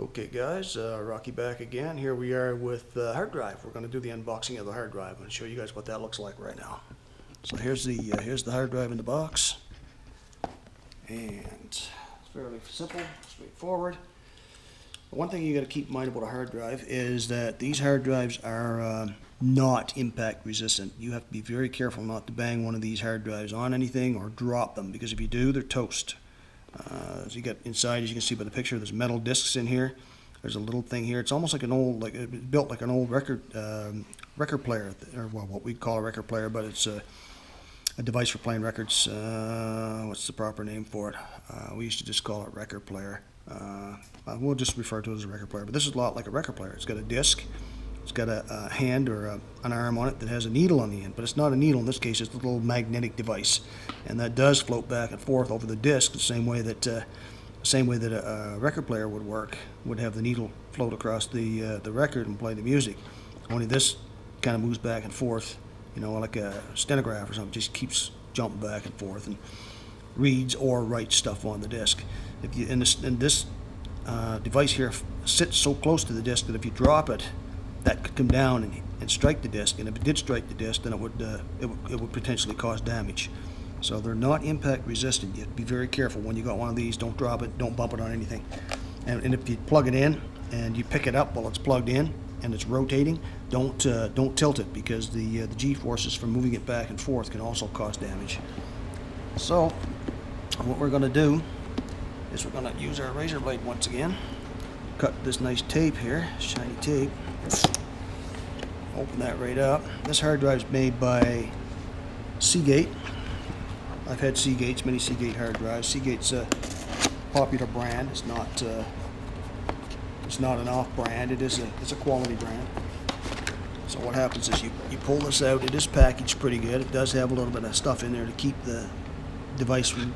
Okay guys, Rocky back again. Here we are with the hard drive. We're going to do the unboxing of the hard drive and show you guys what that looks like right now. So here's the hard drive in the box, and it's fairly simple, straightforward. But one thing you got to keep in mind about a hard drive is that these hard drives are not impact resistant. You have to be very careful not to bang one of these hard drives on anything or drop them, because if you do, they're toast. As you get inside, as you can see by the picture, there's metal discs in here. There's a little thing here. It's almost like an old, built like an old record player, or well, what we call a record player, but it's a device for playing records. What's the proper name for it? We used to just call it record player. We'll just refer to it as a record player. But this is a lot like a record player. It's got a disc. It's got a hand or an arm on it that has a needle on the end, but it's not a needle in this case. It's a little magnetic device, and that does float back and forth over the disc the same way that a record player would work. Would have the needle float across the record and play the music. Only this kind of moves back and forth, you know, like a stenograph or something. Just keeps jumping back and forth and reads or writes stuff on the disc. If you this device here sits so close to the disc that if you drop it, that could come down and strike the disc, and if it did strike the disc, then it would potentially cause damage. So they're not impact resistant. You have to be very careful when you got one of these. Don't drop it, don't bump it on anything. And if you plug it in and you pick it up while it's plugged in and it's rotating, don't tilt it, because the G-forces from moving it back and forth can also cause damage. So what we're going to do is we're going to use our razor blade once again. Cut this nice tape here, shiny tape. Open that right up. This hard drive is made by Seagate. I've had Seagates, many Seagate hard drives. Seagate's a popular brand. It's not an off-brand. It's a quality brand. So what happens is you pull this out. It is packaged pretty good. It does have a little bit of stuff in there to keep the device from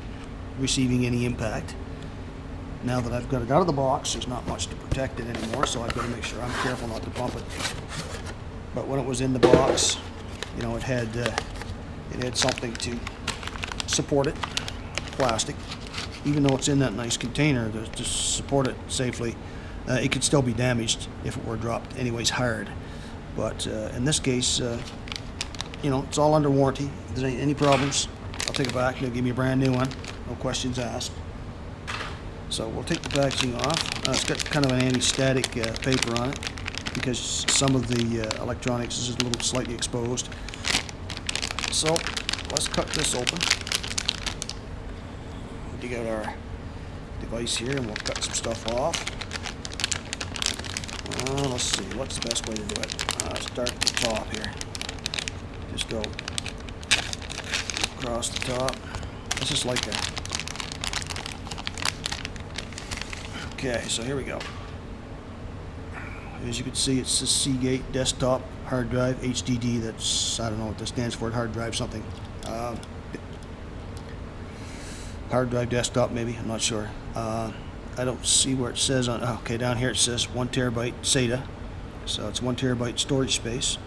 receiving any impact. Now that I've got it out of the box, there's not much to protect it anymore, so I've got to make sure I'm careful not to bump it. But when it was in the box, you know, it had something to support it, plastic. Even though it's in that nice container to support it safely, it could still be damaged if it were dropped anyways hard. But in this case, you know, it's all under warranty. If there's any problems, I'll take it back. They'll give me a brand new one, no questions asked. So we'll take the packaging off. It's got kind of an anti-static paper on it, because some of the electronics is a little slightly exposed. So let's cut this open. We'll dig out our device here and we'll cut some stuff off. Let's see, what's the best way to do it? Start at the top here. Just go across the top. This is like a... Okay, so here we go. As you can see, it's the Seagate desktop hard drive, HDD. That's, I don't know what this stands for, hard drive something. Hard drive desktop maybe, I'm not sure. I don't see where it says on, okay, down here it says 1 terabyte SATA. So it's 1 terabyte storage space.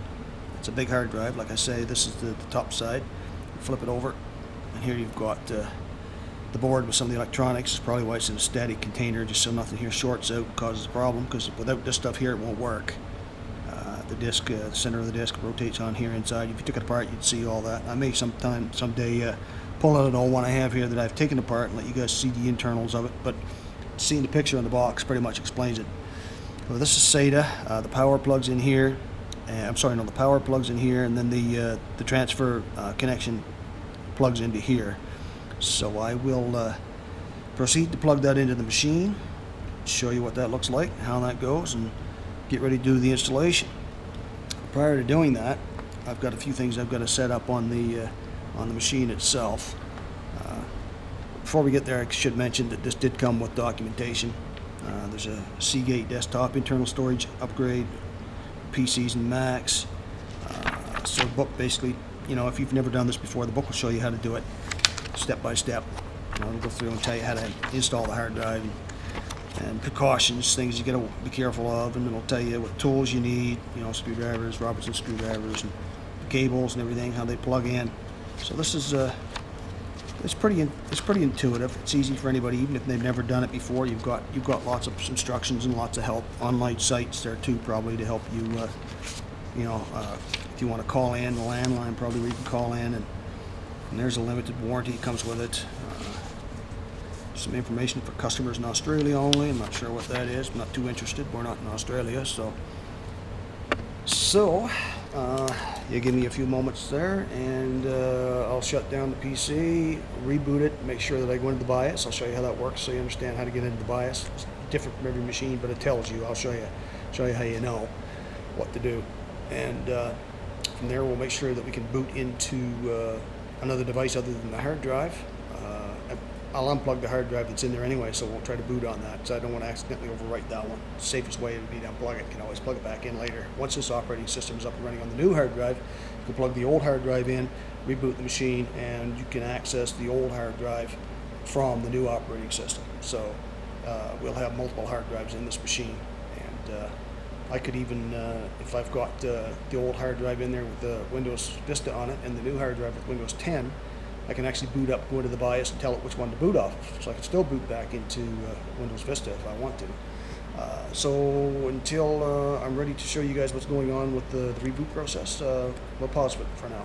It's a big hard drive. Like I say, this is the top side. Flip it over, and here you've got the board with some of the electronics. Is probably why it's in a static container, just so nothing here shorts out and causes a problem, because without this stuff here it won't work. The disc, the center of the disc rotates on here inside. If you took it apart, you'd see all that. I may someday pull out an old one I have here that I've taken apart and let you guys see the internals of it, but seeing the picture in the box pretty much explains it. Well, this is SATA. The power plug's in here. The power plug's in here, and then the transfer connection plugs into here. So I will proceed to plug that into the machine, show you what that looks like, how that goes, and get ready to do the installation. Prior to doing that, I've got a few things I've got to set up on the machine itself. Before we get there, I should mention that this did come with documentation. There's a Seagate desktop internal storage upgrade, PCs and Macs. So the book basically, you know, if you've never done this before, the book will show you how to do it step by step. You know, it'll go through and tell you how to install the hard drive and precautions, things you got to be careful of, and it'll tell you what tools you need, you know, screwdrivers, Robertson screwdrivers, and cables and everything, how they plug in. So this is It's pretty intuitive. It's easy for anybody, even if they've never done it before. You've got lots of instructions and lots of help. Online sites there too, probably to help you. If you want to call in the landline, probably where you can call in, and there's a limited warranty comes with it. Some information for customers in Australia only. I'm not sure what that is. I'm not too interested. We're not in Australia, so. You give me a few moments there, and I'll shut down the PC, reboot it, make sure that I go into the BIOS. I'll show you how that works, so you understand how to get into the BIOS. It's different from every machine, but it tells you. I'll show you how you know what to do, and from there we'll make sure that we can boot into another device other than the hard drive. I'll unplug the hard drive that's in there anyway, so we'll try to boot on that, because I don't want to accidentally overwrite that one. The safest way would be to unplug it. You can always plug it back in later. Once this operating system is up and running on the new hard drive, you can plug the old hard drive in, reboot the machine, and you can access the old hard drive from the new operating system. So we'll have multiple hard drives in this machine, and I could even, if I've got the old hard drive in there with the Windows Vista on it and the new hard drive with Windows 10, I can actually boot up, go into the BIOS, and tell it which one to boot off of. So I can still boot back into Windows Vista if I want to. So until I'm ready to show you guys what's going on with the reboot process, we'll pause it for now.